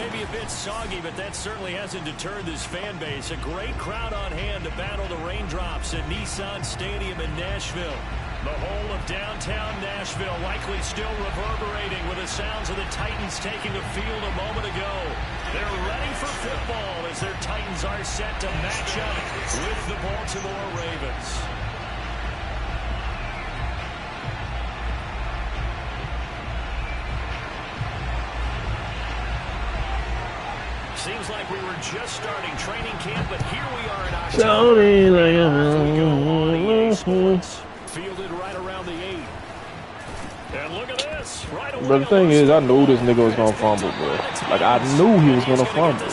maybe a bit soggy, but that certainly hasn't deterred this fan base. A great crowd on hand to battle the raindrops at Nissan Stadium in Nashville. The whole of downtown Nashville likely still reverberating with the sounds of the Titans taking the field a moment ago. They're ready for football as their Titans are set to match up with the Baltimore Ravens. Seems like we were just starting training camp, but here we are in October. Fielded right around the 8. And look at this. Right away. But the thing is, I knew this nigga was gonna fumble, bro. Like, I knew he was gonna fumble.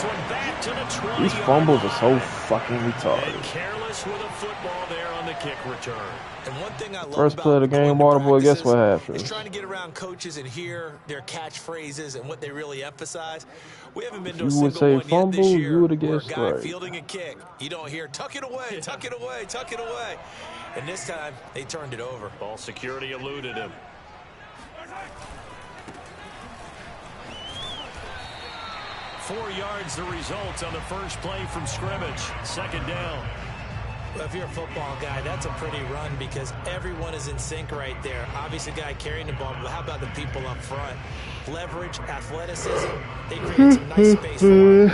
These fumbles are so fucking retarded. And careless with a football there on the kick return. And one thing I love First play of the game, Waterboy, guess what happened? Is trying to get around coaches and hear their catchphrases and what they really emphasize. We haven't been to a single one yet this year you would have where a guessed guy right. fielding a kick, you don't hear, tuck it away, tuck it away, tuck it away. And this time, they turned it over. Ball security eluded him. Four yards the result on the first play from scrimmage. Second down. Well, if you're a football guy, that's a pretty run because everyone is in sync right there. Obviously, the guy carrying the ball, but how about the people up front? Leverage, athleticism, they create some nice space for him.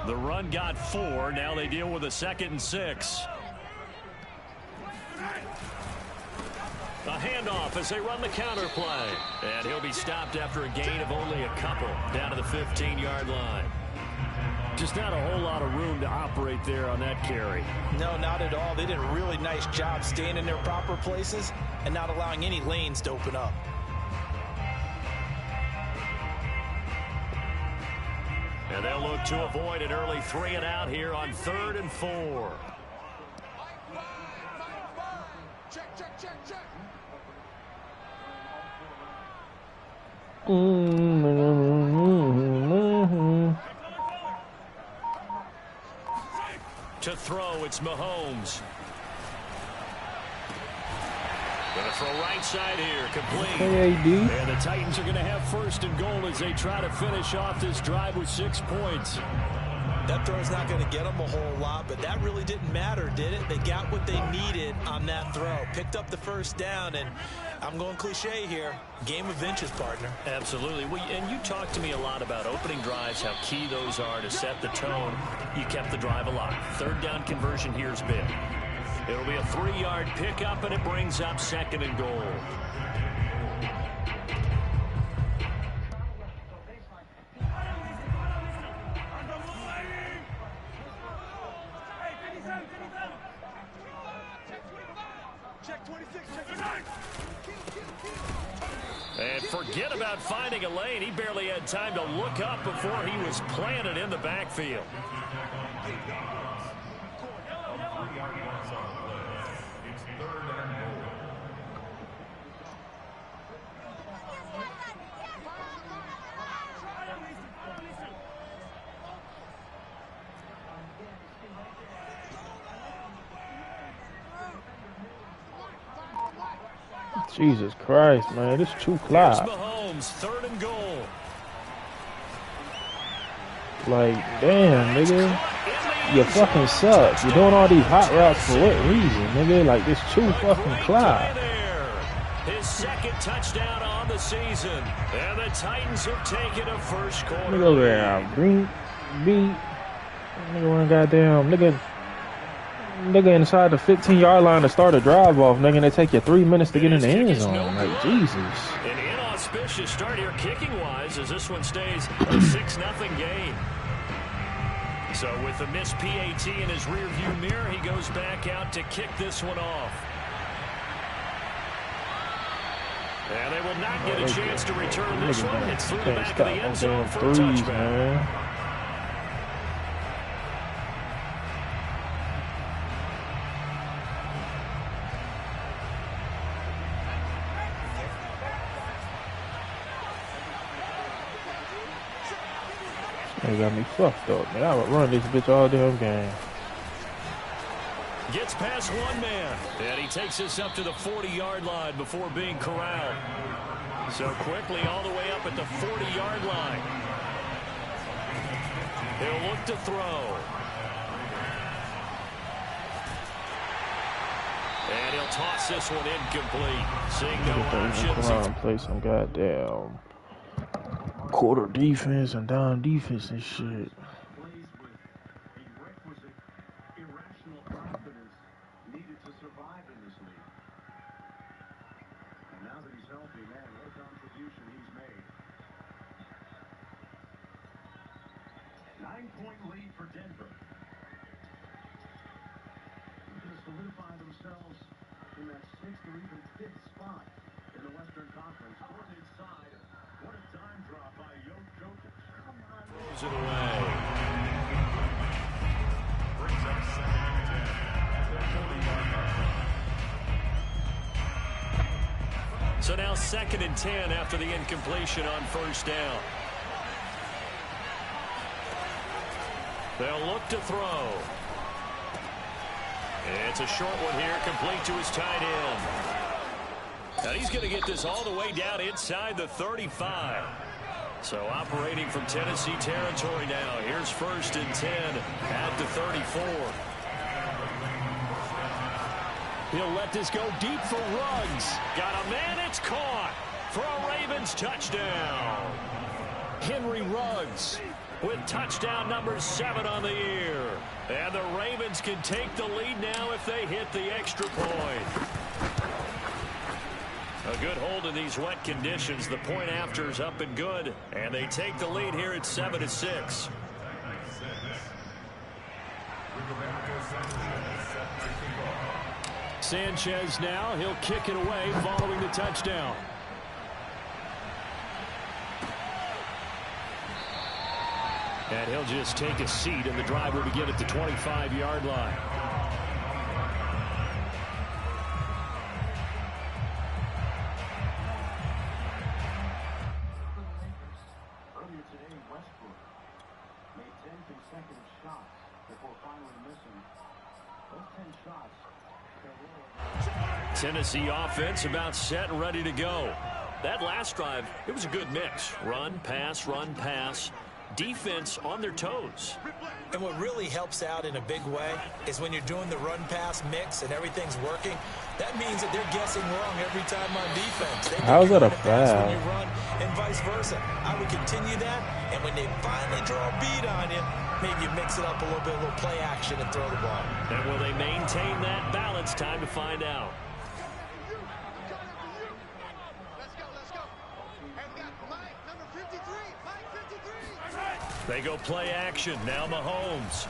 The run got 4. Now they deal with a 2nd and 6. A handoff as they run the counter play. And he'll be stopped after a gain of only a couple down to the 15-yard line. Just not a whole lot of room to operate there on that carry. No, not at all. They did a really nice job staying in their proper places and not allowing any lanes to open up. And they'll look to avoid an early 3 and out here on 3rd and 4. To throw, it's Mahomes. Gonna throw right side here, complete. And the Titans are gonna have 1st and goal as they try to finish off this drive with 6 points. That throw's not going to get them a whole lot, but that really didn't matter, did it? They got what they needed on that throw. Picked up the 1st down, and I'm going cliche here. Game of inches, partner. Absolutely. And you talked to me a lot about opening drives, how key those are to set the tone. You kept the drive alive. 3rd down conversion here's big. It'll be a 3-yard pickup, and it brings up 2nd and goal. And forget about finding a lane. He barely had time to look up before he was planted in the backfield. Jesus Christ, man, this is too clock. Mahomes, 3rd and goal. Like, damn, nigga, you fucking suck. You're doing all these hot routes for what reason, nigga? Like, this too fucking clock. His 2nd touchdown on the season, and the Titans have taken a 1st quarter. Nigga over there, green beat. Nigga run goddamn, nigga inside the 15-yard line to start a drive off, nigga, and they take you 3 minutes to get in the end zone. Like, Jesus. An inauspicious start here kicking-wise as this one stays a 6-0 game. So with the missed PAT in his rearview mirror, he goes back out to kick this one off. And they will not get a chance to return this one. It's through the back of the end zone for a touchback. They got me fucked up, man. I would run this bitch all damn game. Gets past one man, and he takes us up to the 40-yard line before being corralled. So quickly all the way up at the 40-yard line. He'll look to throw. And he'll toss this one incomplete. Seeing no options. Play some goddamn quarter defense and down defense and shit. It away. So now 2nd and 10 after the incompletion on first down. They'll look to throw. It's a short one here, complete to his tight end. Now he's going to get this all the way down inside the 35. So operating from Tennessee territory now. Here's 1st and 10 at the 34. He'll let this go deep for Ruggs. Got a man, it's caught for a Ravens touchdown. Henry Ruggs with touchdown number 7 on the year. And the Ravens can take the lead now if they hit the extra point. A good hold in these wet conditions. The point after is up and good. And they take the lead here at 7-6. Sanchez now. He'll kick it away following the touchdown. And he'll just take a seat, and the drive will begin at the 25-yard line. Tennessee offense about set and ready to go. That last drive, it was a good mix. Run, pass, defense on their toes. And what really helps out in a big way is when you're doing the run-pass mix and everything's working, that means that they're guessing wrong every time on defense. How is that a foul? When you run and vice versa. I would continue that, and when they finally draw a beat on you, maybe you mix it up a little bit, a little play action and throw the ball. And will they maintain that balance? Time to find out. They go play action. Now Mahomes.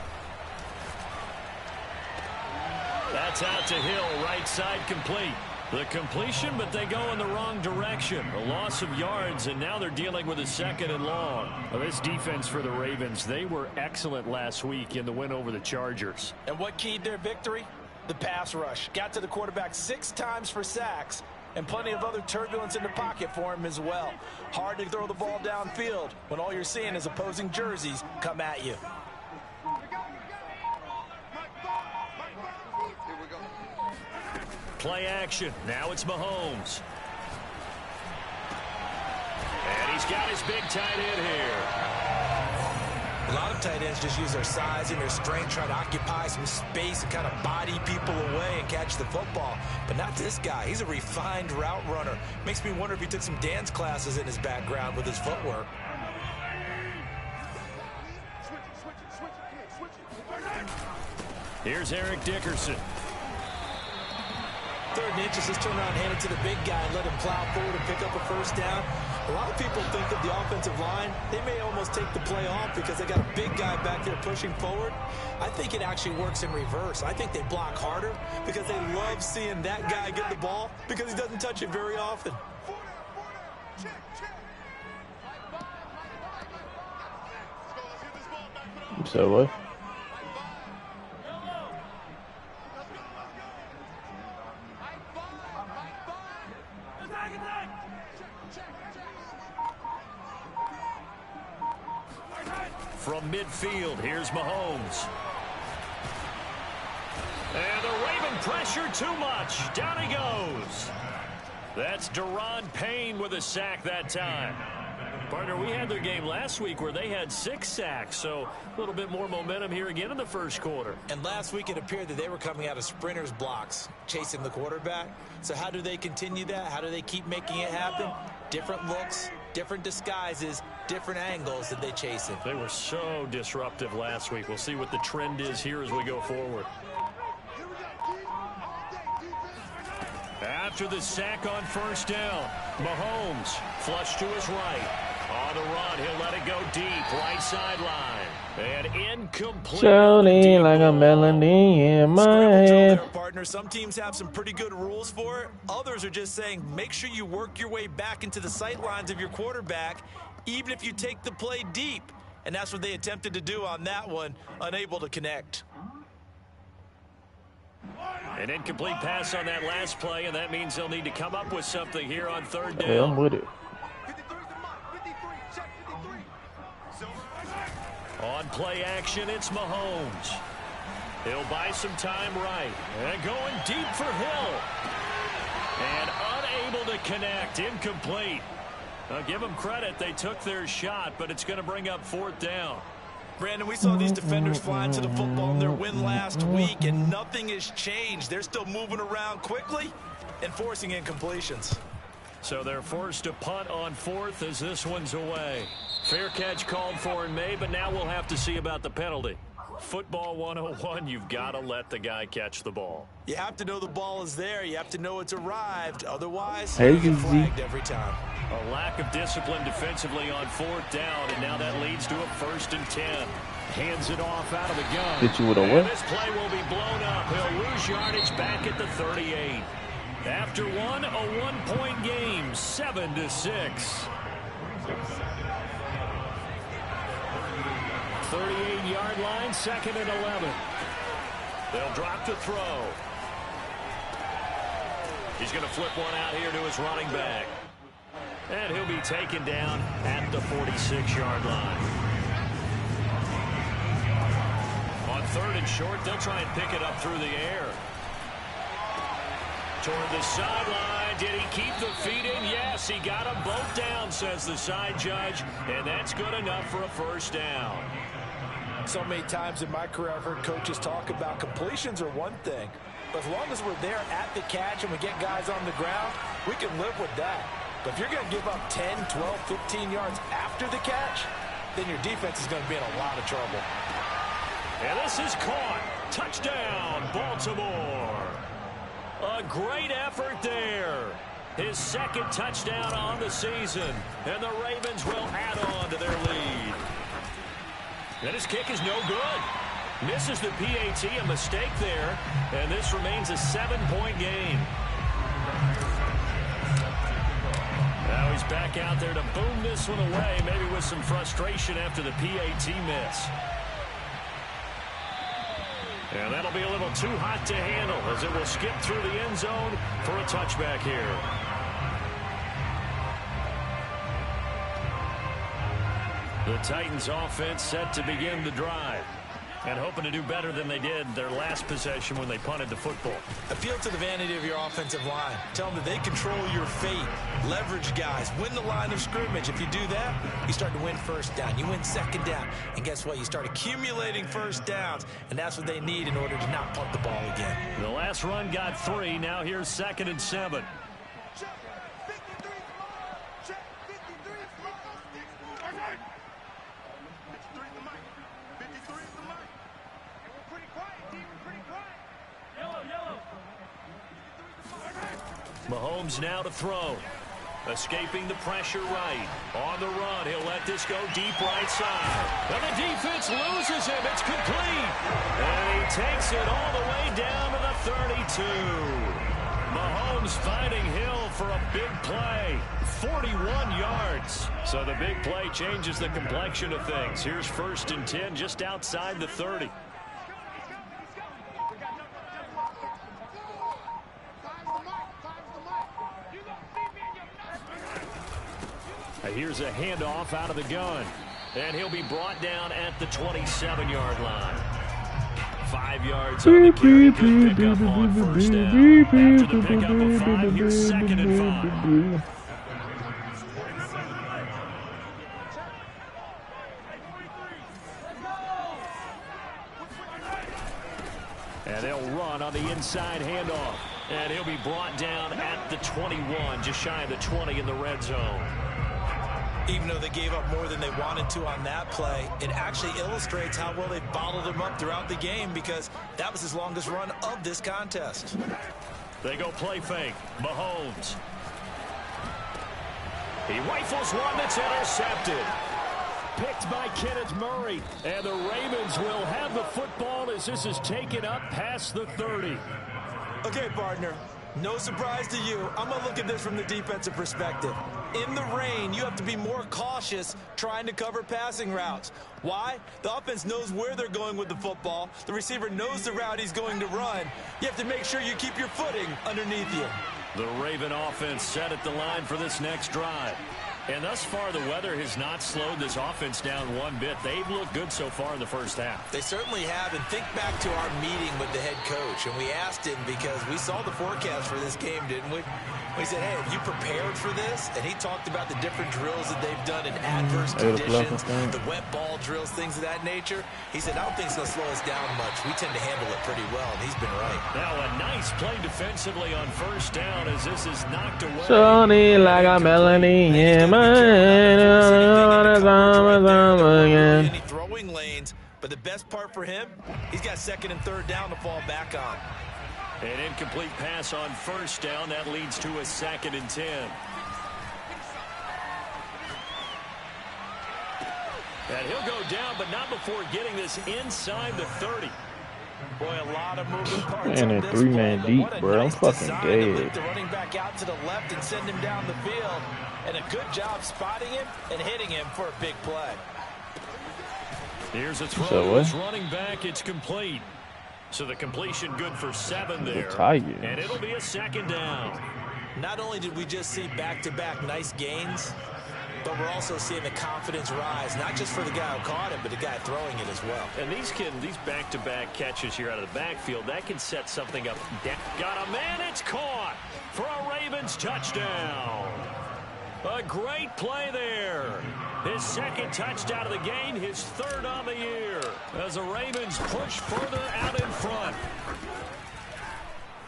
That's out to Hill. Right side complete. The completion, but they go in the wrong direction. A loss of yards, and now they're dealing with a 2nd and long. Well, this defense for the Ravens, they were excellent last week in the win over the Chargers. And what keyed their victory? The pass rush. Got to the quarterback 6 times for sacks. And plenty of other turbulence in the pocket for him as well. Hard to throw the ball downfield when all you're seeing is opposing jerseys come at you. Play action. Now it's Mahomes. And he's got his big tight end here. A lot of tight ends just use their size and their strength, try to occupy some space and kind of body people away and catch the football. But not this guy. He's a refined route runner. Makes me wonder if he took some dance classes in his background with his footwork. Here's Eric Dickerson. 3rd and inches, just turn around and hand it to the big guy and let him plow forward and pick up a first down. A lot of people think of the offensive line, they may almost take the play off because they got a big guy back there pushing forward. I think it actually works in reverse. I think they block harder because they love seeing that guy get the ball because he doesn't touch it very often. So what? From midfield, here's Mahomes. And the Raven pressure too much. Down he goes. That's Deron Payne with a sack that time. Partner, we had their game last week where they had 6 sacks, so a little bit more momentum here again in the first quarter. And last week it appeared that they were coming out of sprinters blocks, chasing the quarterback. So how do they continue that? How do they keep making it happen? Different looks, different disguises, different angles that they chase it. They were so disruptive last week. We'll see what the trend is here as we go forward. After the sack on first down, Mahomes flush to his right. On the run, he'll let it go deep, right sideline. And incomplete. Shouting like a melody in my head. There, partner. Some teams have some pretty good rules for it. Others are just saying, make sure you work your way back into the sight lines of your quarterback, even if you take the play deep. And that's what they attempted to do on that one, unable to connect. An incomplete pass on that last play, and that means they'll need to come up with something here on third down. Yeah, I'm with it. On play action, it's Mahomes. He'll buy some time right. And going deep for Hill. And unable to connect. Incomplete. I'll give them credit. They took their shot, but it's going to bring up fourth down. Brandon, we saw these defenders flying to the football in their win last week, and nothing has changed. They're still moving around quickly and forcing incompletions. So they're forced to punt on fourth as this one's away. Fair catch called for and made, but now we'll have to see about the penalty. Football 101, you've got to let the guy catch the ball. You have to know the ball is there. You have to know it's arrived. Otherwise, Hey, you get flagged every time. A lack of discipline defensively on fourth down, and now that leads to a 1st and 10. Hands it off out of the gun. Hit you with a And what? this play will be blown up. He'll lose yardage back at the 38. After one, a 1-point game, 7-6. 38-yard line, 2nd and 11. They'll drop to throw. He's going to flip one out here to his running back. And he'll be taken down at the 46-yard line. On 3rd and short, they'll try and pick it up through the air. Toward the sideline. Did he keep the feet in? Yes, he got them both down, says the side judge. And that's good enough for a 1st down. So many times in my career, I've heard coaches talk about completions are one thing. But as long as we're there at the catch and we get guys on the ground, we can live with that. But if you're going to give up 10, 12, 15 yards after the catch, then your defense is going to be in a lot of trouble. And this is caught. Touchdown, Baltimore. A great effort there. His 2nd touchdown on the season. And the Ravens will add on to their lead. And his kick is no good. Misses the PAT, a mistake there. And this remains a 7-point game. Now he's back out there to boom this one away, maybe with some frustration after the PAT miss. And that'll be a little too hot to handle as it will skip through the end zone for a touchback here. The Titans offense set to begin the drive. And hoping to do better than they did their last possession when they punted the football. Appeal to the vanity of your offensive line. Tell them that they control your fate. Leverage guys. Win the line of scrimmage. If you do that, you start to win 1st down. You win 2nd down. And guess what? You start accumulating 1st downs. And that's what they need in order to not punt the ball again. The last run got 3. Now here's 2nd and 7. Mahomes now to throw. Escaping the pressure right. On the run, he'll let this go deep right side. And the defense loses him. It's complete. And he takes it all the way down to the 32. Mahomes finding Hill for a big play. 41 yards. So the big play changes the complexion of things. Here's 1st and 10 just outside the 30. Here's a handoff out of the gun. And he'll be brought down at the 27-yard line. 5 yards on the carry. Good pickup on first down. After the pickup of 5, here's 2nd and 5. And they'll run on the inside handoff. And he'll be brought down at the 21, just shy of the 20 in the red zone. Even though they gave up more than they wanted to on that play, it actually illustrates how well they bottled him up throughout the game because that was his longest run of this contest. They go play fake. Mahomes. He rifles one that's intercepted. Picked by Kenneth Murray. And the Ravens will have the football as this is taken up past the 30. Okay, partner. No surprise to you. I'm going to look at this from the defensive perspective. In the rain, you have to be more cautious trying to cover passing routes. Why? The offense knows where they're going with the football. The receiver knows the route he's going to run. You have to make sure you keep your footing underneath you. The Raven offense set at the line for this next drive. And thus far, the weather has not slowed this offense down one bit. They've looked good so far in the first half. They certainly have. And think back to our meeting with the head coach. And we asked him because we saw the forecast for this game, didn't we? We said, hey, have you prepared for this? And he talked about the different drills that they've done in adverse conditions, the wet ball drills, things of that nature. He said, I don't think it's going to slow us down much. We tend to handle it pretty well, and he's been right. Now a nice play defensively on first down as this is knocked away. Sunny like a melody in my Any throwing lanes, but the best part for him, he's got 2nd and 3rd down to fall back on. An incomplete pass on first down. That leads to a 2nd and 10. And he'll go down, but not before getting this inside the 30. Boy, a lot of moving parts. Man, that 3-man deep, bro. I'm fucking dead. The running back out to the left and send him down the field. And a good job spotting him and hitting him for a big play. Here's a throw to his running back. It's complete. So the completion good for 7 there. And it'll be a 2nd down. Not only did we just see back-to-back nice gains, but we're also seeing the confidence rise, not just for the guy who caught it, but the guy throwing it as well. And these back-to-back catches here out of the backfield, that can set something up. Got a man, it's caught for a Ravens touchdown. A great play there. His 2nd touchdown of the game, his 3rd on the year. As the Ravens push further out in front.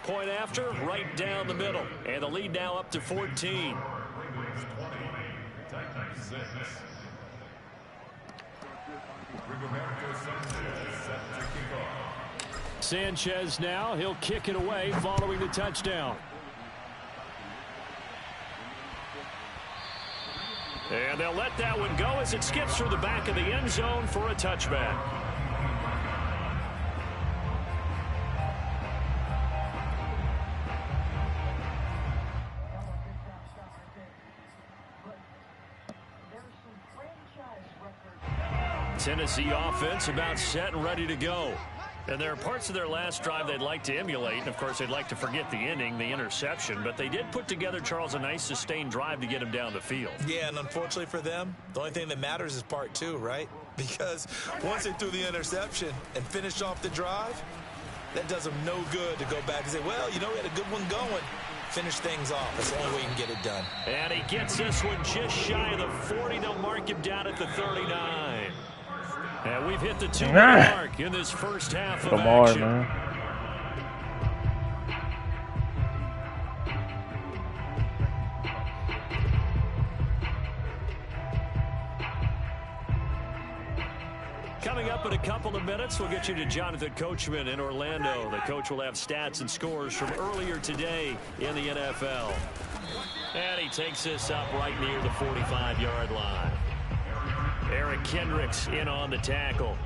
Point after, right down the middle. And the lead now up to 14. Sanchez now, he'll kick it away following the touchdown. And they'll let that one go as it skips through the back of the end zone for a touchback. Tennessee offense about set and ready to go. And there are parts of their last drive they'd like to emulate. And, of course, they'd like to forget the ending, the interception. But they did put together, Charles, a nice sustained drive to get him down the field. Yeah, and unfortunately for them, the only thing that matters is part 2, right? Because once they threw the interception and finished off the drive, that does them no good to go back and say, well, you know, we had a good one going. Finish things off. That's the only way you can get it done. And he gets this one just shy of the 40. They'll mark him down at the 39. And we've hit the 2-minute mark in this first half of action. Man. Coming up in a couple of minutes, we'll get you to Jonathan Coachman in Orlando. The coach will have stats and scores from earlier today in the NFL. And he takes this up right near the 45-yard line. Eric Kendricks in on the tackle.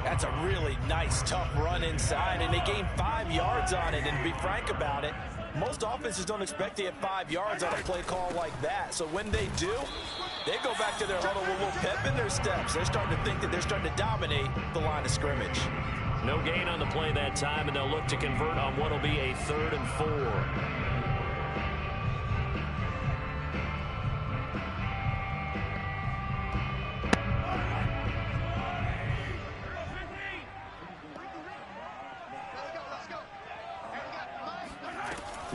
That's a really nice, tough run inside, and they gained 5 yards on it. And to be frank about it, most offenses don't expect to get 5 yards on a play call like that. So when they do, they go back to their huddle with a little pep in their steps. They're starting to think that they're starting to dominate the line of scrimmage. No gain on the play that time, and they'll look to convert on what will be a 3rd and 4.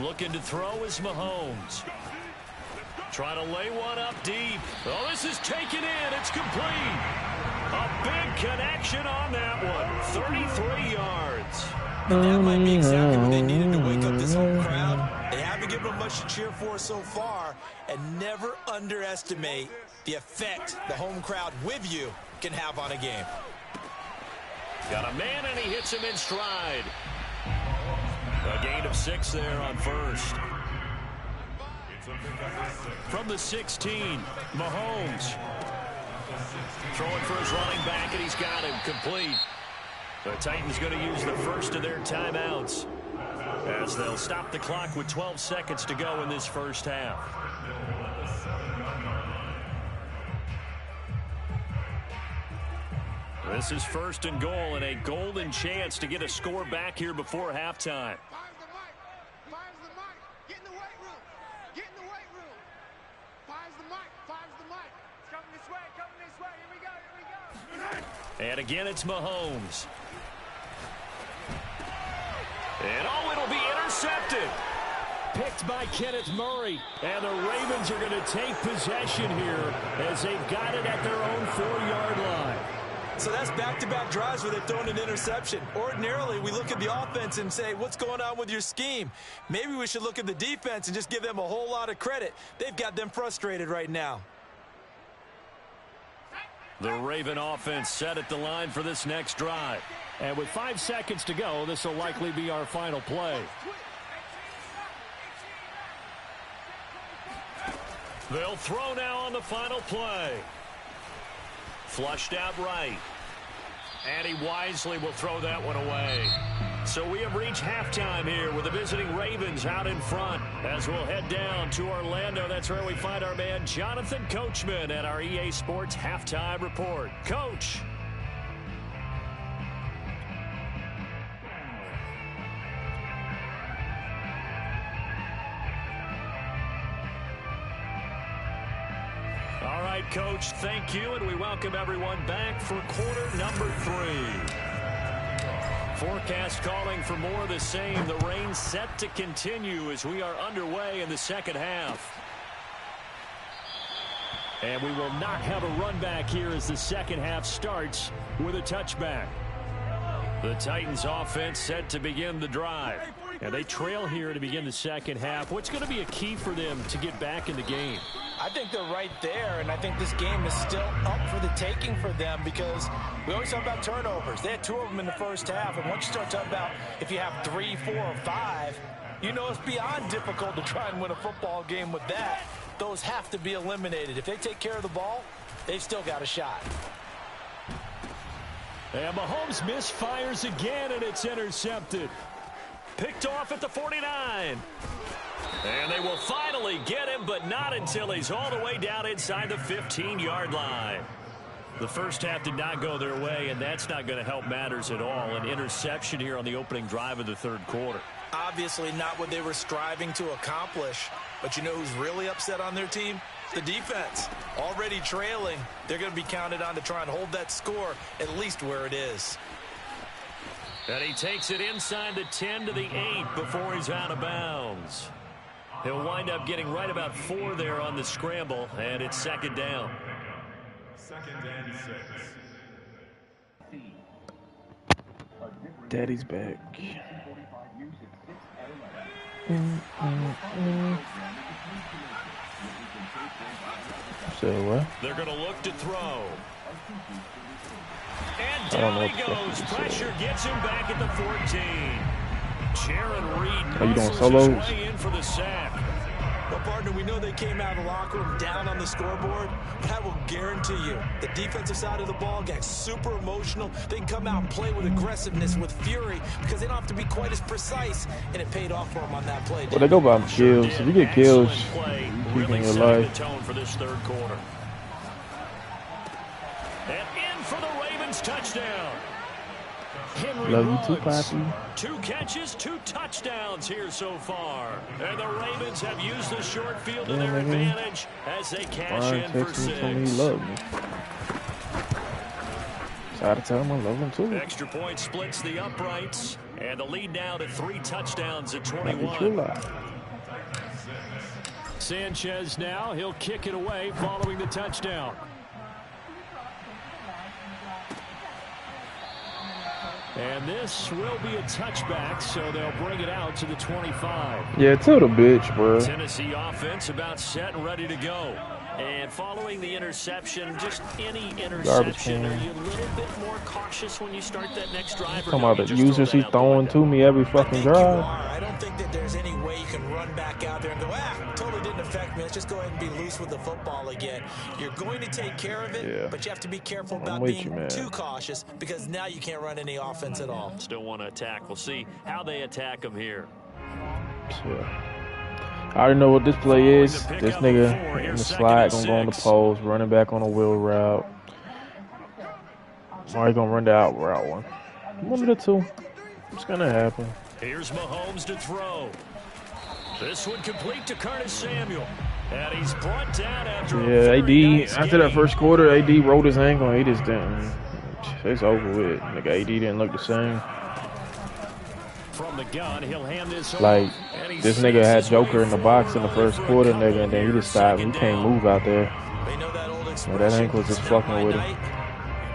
Looking to throw is Mahomes. Trying to lay one up deep. Oh, this is taken in. It's complete. A big connection on that one. 33 yards. And that might be exactly what they needed to wake up this home crowd. They haven't given them much to cheer for so far. And never underestimate the effect the home crowd with you can have on a game. Got a man, and he hits him in stride. A gain of 6 there on first. From the 16, Mahomes. Throwing for his running back, and he's got him complete. The Titans going to use the first of their timeouts as they'll stop the clock with 12 seconds to go in this first half. This is first and goal, and a golden chance to get a score back here before halftime. And again, it's Mahomes. And oh, it'll be intercepted. Picked by Kenneth Murray. And the Ravens are going to take possession here as they've got it at their own 4-yard line. So that's back-to-back drives where they've thrown an interception. Ordinarily, we look at the offense and say, what's going on with your scheme? Maybe we should look at the defense and just give them a whole lot of credit. They've got them frustrated right now. The Raven offense set at the line for this next drive. And with 5 seconds to go, this will likely be our final play. They'll throw now on the final play. Flushed out right. And he wisely will throw that one away. So we have reached halftime here with the visiting Ravens out in front. As we'll head down to Orlando, that's where we find our man Jonathan Coachman at our EA Sports Halftime Report. Coach. All right, Coach, thank you, and we welcome everyone back for quarter number 3. Forecast calling for more of the same. The rain set to continue as we are underway in the second half. And we will not have a run back here as the second half starts with a touchback. The Titans offense set to begin the drive. And they trail here to begin the second half. What's going to be a key for them to get back in the game? I think they're right there, and I think this game is still up for the taking for them because we always talk about turnovers. They had 2 of them in the first half, and once you start talking about if you have 3, 4, or 5, you know it's beyond difficult to try and win a football game with that. Those have to be eliminated. If they take care of the ball, they've still got a shot. And Mahomes misfires again, and it's intercepted. Picked off at the 49. And they will finally get him, but not until he's all the way down inside the 15-yard line. The first half did not go their way, and that's not going to help matters at all. An interception here on the opening drive of the third quarter. Obviously not what they were striving to accomplish. But you know who's really upset on their team? The defense. Already trailing, they're going to be counted on to try and hold that score at least where it is. And he takes it inside the 10 to the 8 before he's out of bounds. He'll wind up getting right about 4 there on the scramble, and it's second down. Second and 6. Daddy's back. So what? They're going to look to throw. And down he goes. Pressure gets him back at the 14. Jaron Reed. Are you doing solos? Way in for the sack. Well, partner, we know they came out of the locker room down on the scoreboard, but I will guarantee you the defensive side of the ball got super emotional. They can come out and play with aggressiveness, with fury, because they don't have to be quite as precise, and it paid off for them on that play. Well, they go by kills. If you get kills, you really can your setting the life. tone for this third quarter. And in for the Ravens touchdown. Henry Love you Ruggs. too, Poppy. 2 catches, 2 touchdowns here so far. And the Ravens have used the short field to their advantage as they cash in for 6. Told me he loved me. So I had to tell him I love him too. Extra point splits the uprights. And the lead now to 3 touchdowns at 21. Sanchez now, he'll kick it away following the touchdown. And this will be a touchback, so they'll bring it out to the 25. Yeah, to the bitch, bro. Tennessee offense about set and ready to go. And following the interception, just any interception, are you a little bit more cautious when you start that next drive? Come on, the users he's throwing to me every fucking drive. I don't think that there's any way you can run back out there and go, totally didn't affect me. Let's just go ahead and be loose with the football again. You're going to take care of it, but you have to be careful about being too cautious because now you can't run any offense at all. Still want to attack. We'll see how they attack them here. Yeah. I already know what this play is. This nigga in the slide gonna go on the post, running back on a wheel route. Or he gonna run the out route one. One of the two. It's gonna happen. Here's Mahomes to throw. This one complete to Curtis Samuel. And he's brought down after AD, nice after that first quarter, AD rolled his ankle. He just didn't. It's over with. Nigga, AD didn't look the same. From the gun, he'll hand this like, this nigga had Joker in the box in the first quarter, nigga, and then he just stopped. He can't move out there. They know that old that ankle was just fucking with him.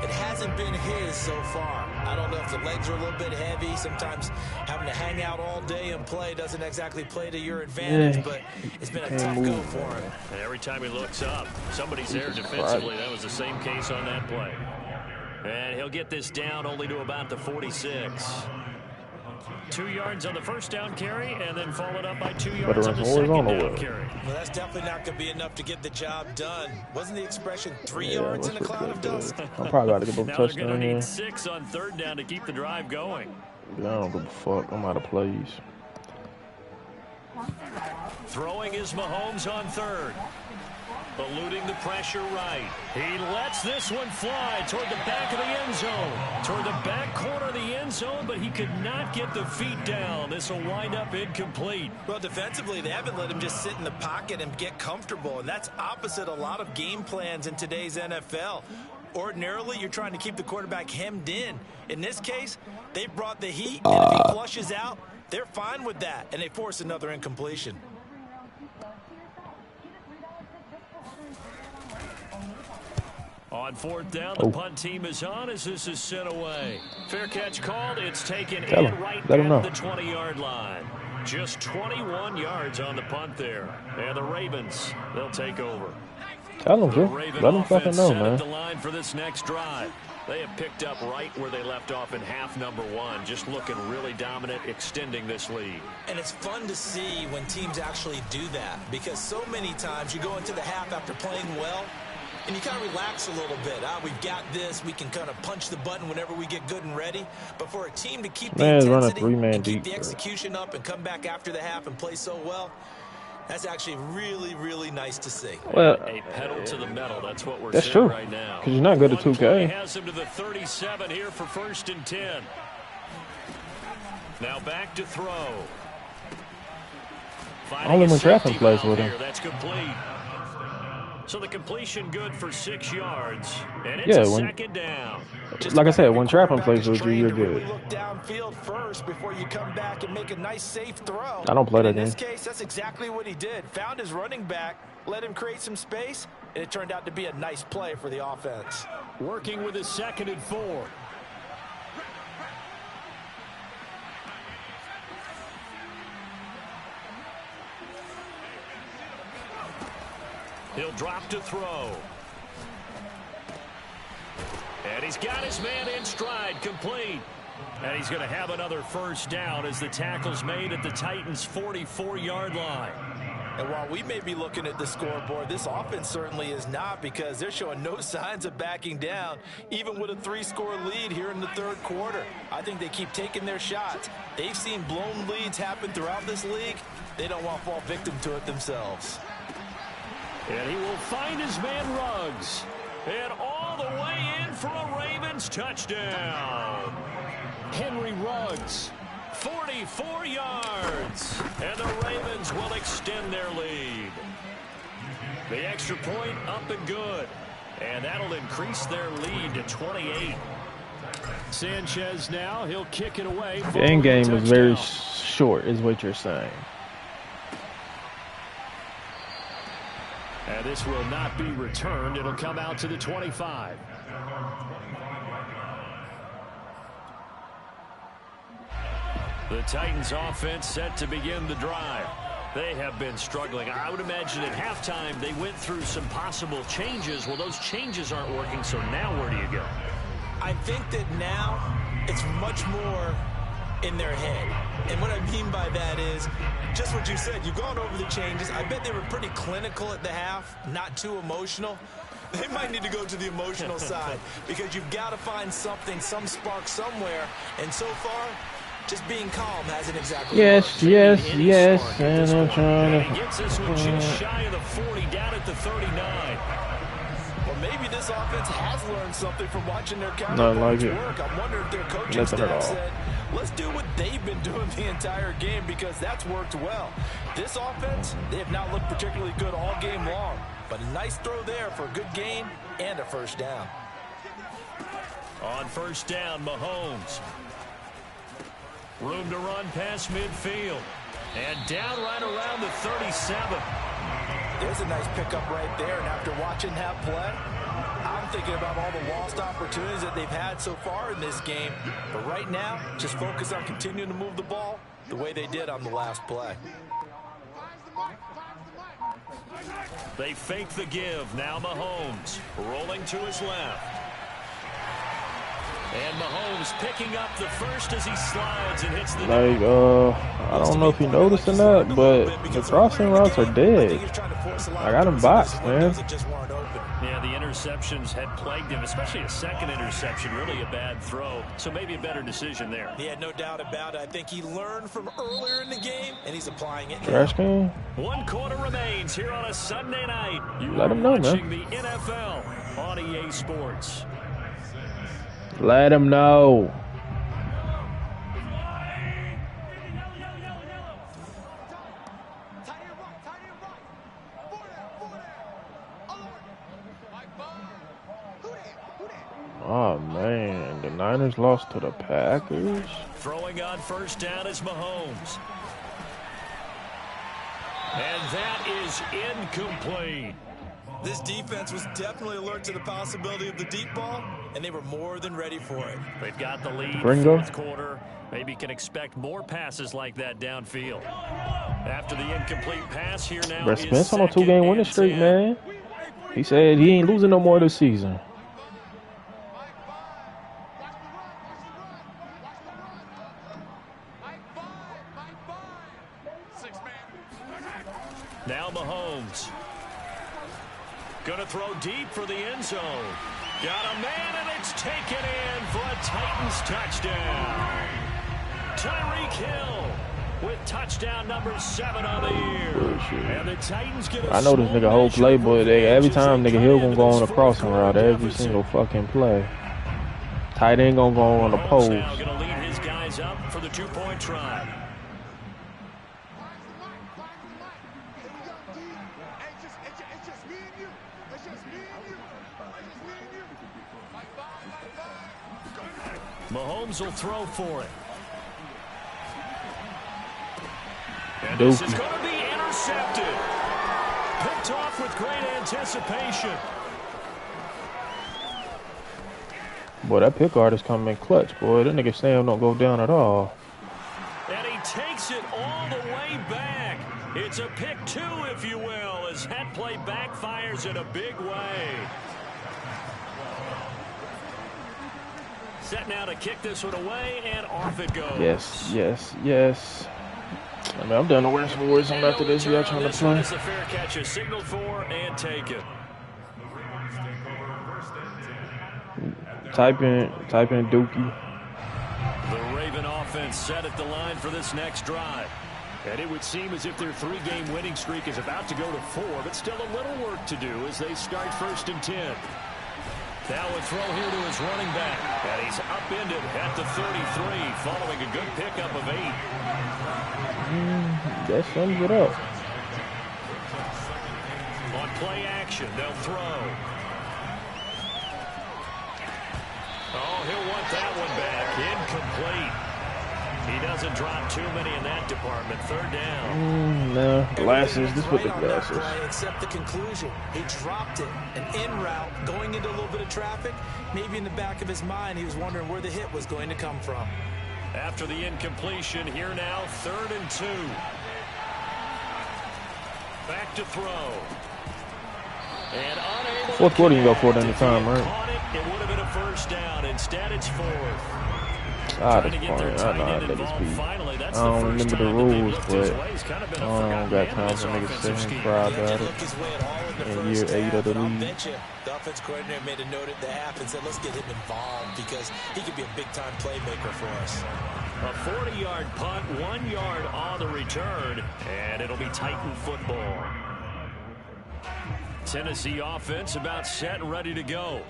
It hasn't been his so far. I don't know if the legs are a little bit heavy. Sometimes having to hang out all day and play doesn't exactly play to your advantage, but it's been a tough go for him. And every time he looks up, somebody's there defensively. That was the same case on that play. And he'll get this down only to about the 46. 2 yards on the first down carry, and then followed up by 2 yards on the second down carry. Well, that's definitely not going to be enough to get the job done. Wasn't the expression 3 yards in a cloud of dust? I'm probably about to get a now touchdown they're going to here. need 6 on third down to keep the drive going. I don't give a fuck. I'm out of plays. Throwing is Mahomes on third. Eluding the pressure right. He lets this one fly toward the back of the end zone. Toward the back corner of the end zone, but he could not get the feet down. This will wind up incomplete. Well, defensively, they haven't let him just sit in the pocket and get comfortable, and that's opposite a lot of game plans in today's NFL. Ordinarily, you're trying to keep the quarterback hemmed in. In this case, they've brought the heat, and if he flushes out, they're fine with that, and they force another incompletion. On fourth down, the punt team is on as this is sent away. Fair catch called. It's taken in right at the 20-yard line. Just 21 yards on the punt there. And the Ravens, they'll take over. Tell them, bro. Let them fucking know, man. The line for this next drive. They have picked up right where they left off in half number one, just looking really dominant, extending this lead. And it's fun to see when teams actually do that, because so many times you go into the half after playing well, and you kind of relax a little bit. We've got this. We can kind of punch the button whenever we get good and ready. But for a team to keep the intensity and keep the execution up and come back after the half and play so well, that's actually really, really nice to see. Well, a pedal to the metal. That's what we're that's seeing true. Right now. Because you're not good at 2K. He has him to the 37 here for 1st and 10. Now back to throw. Only when Traffin plays with him. That's complete. So the completion good for 6 yards, and it's a second down. Like I said, when Trappin plays with you, you're good. Look downfield first before you come back and make a nice, safe throw. I don't play that game. In this case, that's exactly what he did. Found his running back, let him create some space, and it turned out to be a nice play for the offense. Working with his 2nd and 4. He'll drop to throw. And he's got his man in stride, complete. And he's going to have another first down as the tackle's made at the Titans' 44-yard line. And while we may be looking at the scoreboard, this offense certainly is not, because they're showing no signs of backing down, even with a 3-score lead here in the third quarter. I think they keep taking their shots. They've seen blown leads happen throughout this league. They don't want to fall victim to it themselves. And he will find his man Ruggs. And all the way in for a Ravens touchdown. Henry Ruggs, 44 yards. And the Ravens will extend their lead. The extra point up and good. And that'll increase their lead to 28. Sanchez now, he'll kick it away. The end game was very Touchdown. short, is what you're saying. And this will not be returned. It'll come out to the 25. The Titans offense set to begin the drive. They have been struggling. I would imagine at halftime they went through some possible changes. Well, those changes aren't working, so now where do you go? I think that now it's much more in their head. And what I mean by that is just what you said. You've gone over the changes. I bet they were pretty clinical at the half, not too emotional. They might need to go to the emotional side because you've got to find something, some spark somewhere. And so far, just being calm hasn't exactly Yes, worked. yes, yes. And I'm trying And he gets this one just shy of the 40, down at the 39. Well, maybe this offense has learned something from watching their Not like counterparts it. work. I'm wondering if their coaching Nothing at all. staff said, let's do what they've been doing the entire game because that's worked well. This offense, they have not looked particularly good all game long. But a nice throw there for a good gain and a first down. On first down, Mahomes. Room to run past midfield. And down right around the 37. There's a nice pickup right there. And after watching that play, I'm thinking about all the lost opportunities that they've had so far in this game. But right now, just focus on continuing to move the ball the way they did on the last play. They fake the give. Now Mahomes rolling to his left. And Mahomes picking up the first as he slides and hits the like, I don't know if you noticed or not, but the crossing routes are dead. I got him boxed, man. Yeah, the interceptions had plagued him, especially a second interception, really a bad throw. So maybe a better decision there. Yeah, no doubt about it. I think he learned from earlier in the game, and he's applying it now. Trash can? 1 quarter remains here on a Sunday night. You Let are him know, watching man. the NFL on EA Sports. Let him know. Oh, man. The Niners lost to the Packers. Throwing on first down is Mahomes. And that is incomplete. This defense was definitely alert to the possibility of the deep ball, and they were more than ready for it. They've got the lead. Gringo. Fourth quarter. Maybe can expect more passes like that downfield. After the incomplete pass here now Brett is Spence on a 2-game second winning and streak, 10. man. He said he ain't losing no more this season. Now Mahomes. Gonna throw deep for the end zone. Got a man, and it's taken in for a Titans touchdown. Tyreek Hill with touchdown number 7 on the year. Bullshit. And the Titans get a I know this small nigga whole measure play, of but every revenge time as they nigga Hill cut gonna go into on a this crossing fourth-quarter route every deficit. single fucking play. Tight end gonna go on the Mahomes post. now gonna lead his guys up for the 2-point try. Mahomes will throw for it. And this is Dookie. going to be intercepted. Picked off with great anticipation. Boy, that pick artist come in clutch, boy. That nigga Sam don't go down at all. And he takes it all the way back. It's a pick 2, if you will, as that play backfires in a big way. Set now to kick this one away, and off it goes. Yes, yes, yes. I mean, I'm done the worst for words on after this. Y'all trying to This one play. is the fair catch is signaled for and taken. Type in Dookie. The Raven offense set at the line for this next drive. And it would seem as if their 3-game winning streak is about to go to 4, but still a little work to do as they start 1st and 10. Now a throw here to his running back. And he's upended at the 33 following a good pickup of 8. That sums it up. On play action, they'll throw. Oh, he'll want that one He doesn't drop too many in that department. Third down. No, glasses. This with the Right on that glasses. play, except the conclusion. He dropped it. An in route, going into a little bit of traffic. Maybe in the back of his mind, he was wondering where the hit was going to come from. After the incompletion, here now, 3rd and 2. Back to throw. And unable Fourth to quarter, you can go connect. for it any time, right? Caught it, it would have been a first down. Instead, it's 4th. Ah, Trying this to get their point. I tight know end niggas involved be. finally. That's I the don't first remember the time that they've rules, looked but his way. It's kind of been a I don't forgotten got man in time this for niggas offensive sitting scheme. and cry He about didn't it. look his way at all in the In first year 8 half, of the but I'll league. bet you the offense coordinator made a note at the half and said, let's get him involved because he could be a big-time playmaker for us. A 40-yard punt, 1 yard on the return, and it'll be Titan football. Tennessee offense about set and ready to go.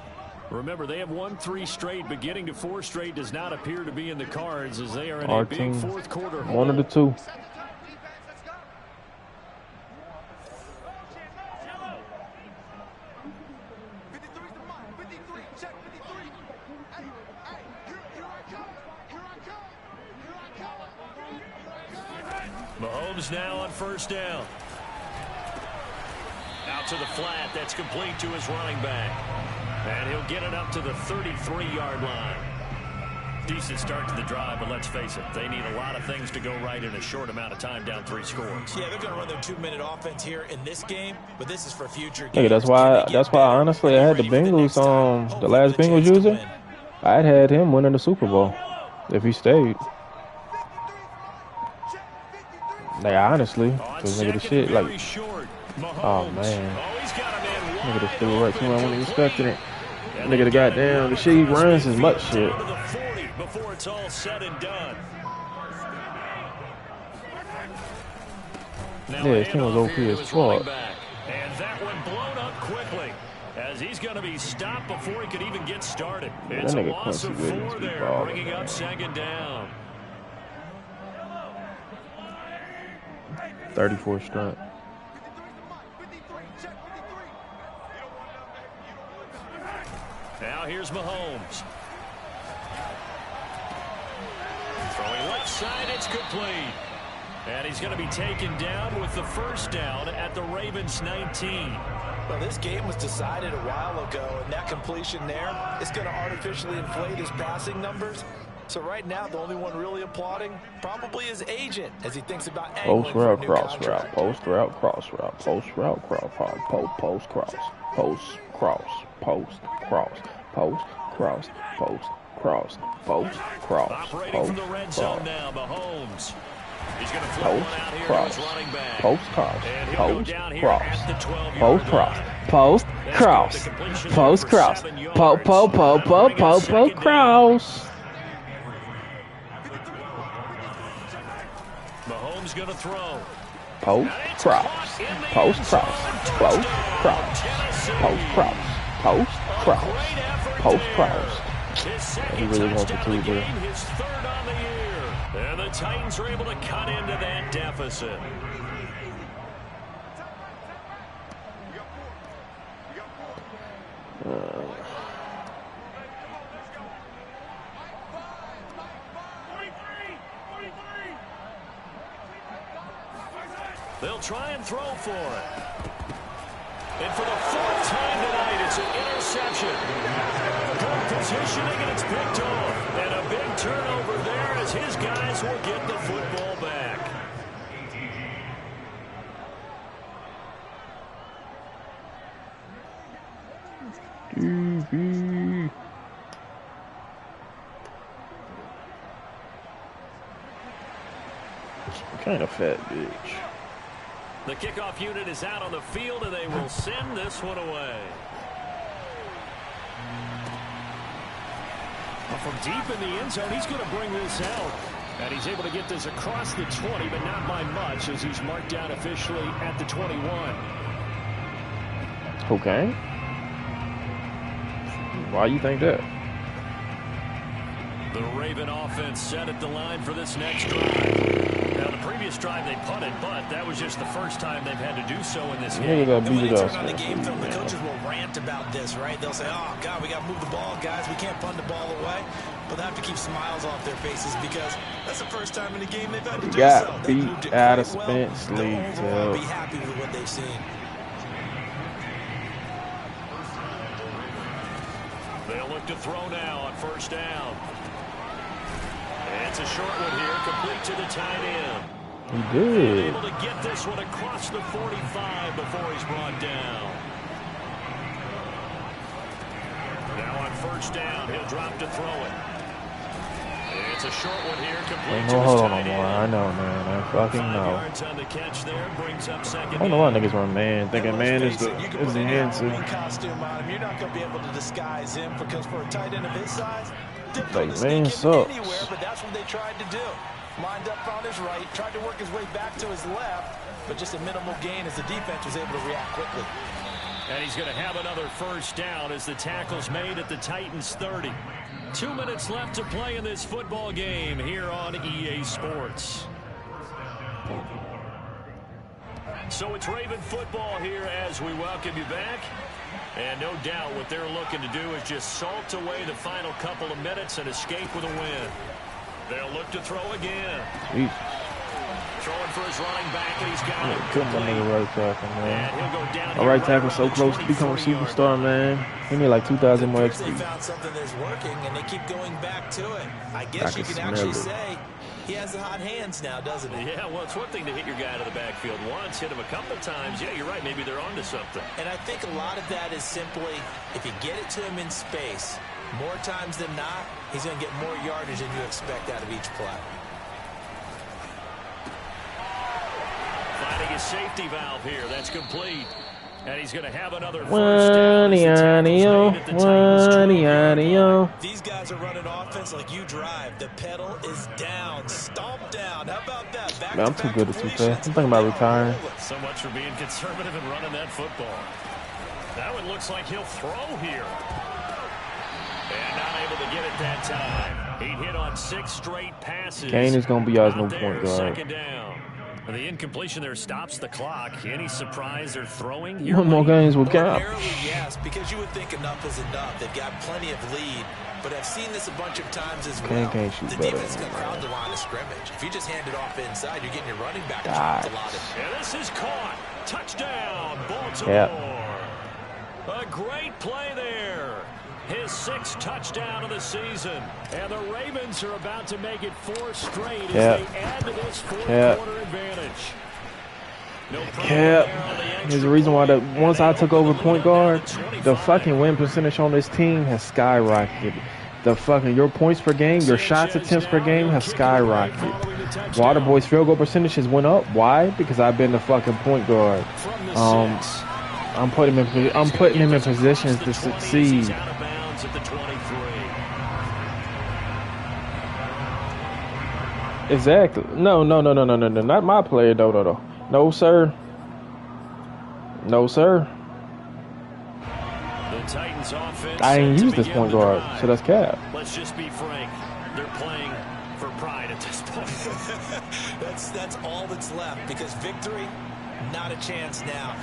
Remember, they have won 3 straight, but getting to 4 straight does not appear to be in the cards as they are in Our a big team, fourth quarter hole. one of the two. Mahomes now on first down. Out to the flat. That's complete to his running back. And he'll get it up to the 33-yard line. Decent start to the drive, but let's face it, they need a lot of things to go right in a short amount of time, down 3 scores. Yeah, they're going to run their 2-minute offense here in this game, but this is for future Nigga, games. that's why honestly I had the Bengals the last Bengals user. I'd had him winning the Super Bowl if he stayed. Like honestly, because nigga the shit like oh man. Nigga the still right to him when he expected it. Nigga the goddamn the shit he runs is much shit. Before it's all said and done. Yeah, his team was OP as fuck. And that one blown up quickly as he's going to be stopped before he could even get started. It's a loss of 4 there, bringing up 2nd down. 34 strength. Now here's Mahomes. Throwing left side, it's complete. And he's going to be taken down with the first down at the Ravens 19. Well, this game was decided a while ago, and that completion there is going to artificially inflate his passing numbers. So right now, the only one really applauding probably his agent as he thinks about angling for a new contract. Post route, cross route, post route, cross, post cross, post cross, post cross, post cross, post cross, post cross. Operating from the red zone now, Mahomes. He's going to flip Post one out here cross, to his running back. post cross, And he'll go post down here cross, at the 12-yard post cross, line. post That's cross, good. The completion post for cross, 7 yards. po That'll bring up second down. cross. Mahomes going to throw. Post cross, post cross, post cross, post cross, post cross, post cross. He really wants to do there. His 3rd on the year. And the Titans are able to cut into that deficit. They'll try and throw for it. And for the 4th time tonight, it's an interception. Good positioning, and it's picked off. And a big turnover there as his guys will get the football back. Kind of fat bitch. The kickoff unit is out on the field, and they will send this one away. Well, from deep in the end zone, he's going to bring this out. And he's able to get this across the 20, but not by much, as he's marked down officially at the 21. Okay. Why you think that? The Raven offense set at the line for this next drive. Now, the previous drive they punted, but that was just the first time they've had to do so in this game. And when they turn on the game film, the coaches will rant about this, right? They'll say, oh, God, we got to move the ball, guys. We can't punt the ball away. but they have to keep smiles off their faces because that's the first time in the game they've had to do so. Got They beat moved it out of quite well. Spence They'll League, overall be too. happy with what they've seen. They'll look to throw now on first down. It's a short one here, complete to the tight end. He And did. able to get this one across the 45 before he's brought down. Now on first down, he'll drop to throw it. It's a short one here, complete Ain't to no his hold on tight no more. end. I know, man. I fucking 5 know. yards on the catch there, brings up second I don't know why down. niggas run man, thinking And let's man is face the it, you can is put the any answer. Halloween costume on him. You're not going to be able to disguise him because for a tight end of his size, difficult Like, to man sneak him sucks. anywhere, but that's what they tried to do. Lined up on his right, tried to work his way back to his left, but just a minimal gain as the defense was able to react quickly. And he's going to have another first down as the tackle's made at the Titans 30. 2 minutes left to play in this football game here on EA Sports. So it's Raven football here as we welcome you back. And no doubt what they're looking to do is just salt away the final couple of minutes and escape with a win. They'll look to throw again. Jeez. Throwing for his running back, and he's got it. Kill my nigga right tackle, And man. he'll go down My here right tackle so around the close to becoming a 23-yard superstar, line. man. He need like 2,000 more Appears they XP. found something that's working, and they keep going back to it. I guess I you can can smell actually it. say he has the hot hands now, doesn't he? Yeah, well, it's one thing to hit your guy out of the backfield once, hit him a couple times. Yeah, you're right. Maybe they're onto something. And I think a lot of that is simply if you get it to him in space, more times than not, he's going to get more yardage than you expect out of each play. Finding his safety valve here. That's complete. And he's going to have another first down. as the tackle's made at the Titans' 20-yard line. These guys are running offense like you drive. The pedal is down, stomp down. How about that? Back Man, I'm too good at 2K. I'm thinking about retiring. So much for being conservative and running that football. That one looks like he'll throw here. And not able to get it that time. He hit on 6 straight passes. Kane is going to be our Out new there, point guard. second down. The incompletion there stops the clock. Any surprise they're throwing here? One more games will count. Ordinarily, yes, because you would think enough is enough. They've got plenty of lead, but I've seen this a bunch of times as well. Can't shoot The better defense than can crowd the line of scrimmage. If you just hand it off inside, you're getting your running back Gosh. dropped a lot of. And this is caught. Touchdown, Baltimore. Yep. A great play there. His 6th touchdown of the season. And the Ravens are about to make it 4 straight as Yep. they add to this fourth Yep. quarter advantage. No problem Cap. there on the There's extra a reason why that point. once I took over point guard, the 25. fucking win percentage on this team has skyrocketed. The fucking your points per game, your shots attempts per game has skyrocketed. Water Boys field goal percentages went up. Why? Because I've been the fucking point guard. From the 6. I'm putting him in positions to He's succeed. out of bounds at the 23. Exactly. No. Not my player, though. No, sir. No, sir. The Titans offense I ain't set to used this begin point the guard, drive. so that's cap. Let's just be frank. They're playing for pride at this point. That's all that's left because victory, not a chance now.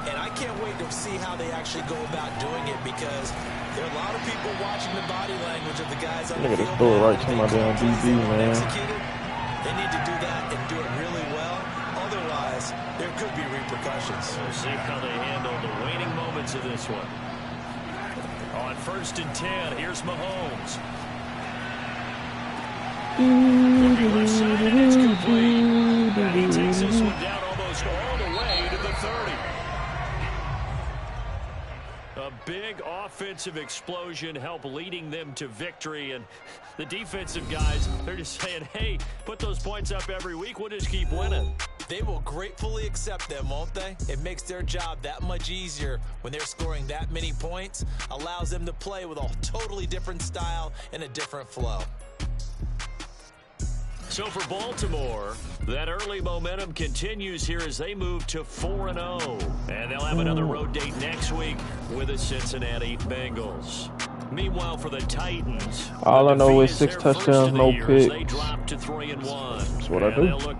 And I can't wait to see how they actually go about doing it because there are a lot of people watching the body language of the guys on the Look at field. this throw now, right and to if my they damn call plays DB, they want man. executed, they need to do that and do it really well. Otherwise, there could be repercussions. We'll see how they handle the waning moments of this one. On 1st and 10, here's Mahomes. Looking left side, and it's complete. And he takes this one down almost all the way to the 30. A big offensive explosion helped leading them to victory. And the defensive guys, they're just saying, hey, put those points up every week. We'll just keep winning. They will gratefully accept them, won't they? It makes their job that much easier when they're scoring that many points, allows them to play with a totally different style and a different flow. So for Baltimore, that early momentum continues here as they move to 4-0. And they'll have another road date next week with the Cincinnati Bengals. Meanwhile, for the Titans, All I know the is defeat 6 their first touchdowns, of the no year as They picks. drop to 3-1. That's what I And do. they'll look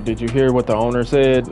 Did you hear what the owner said?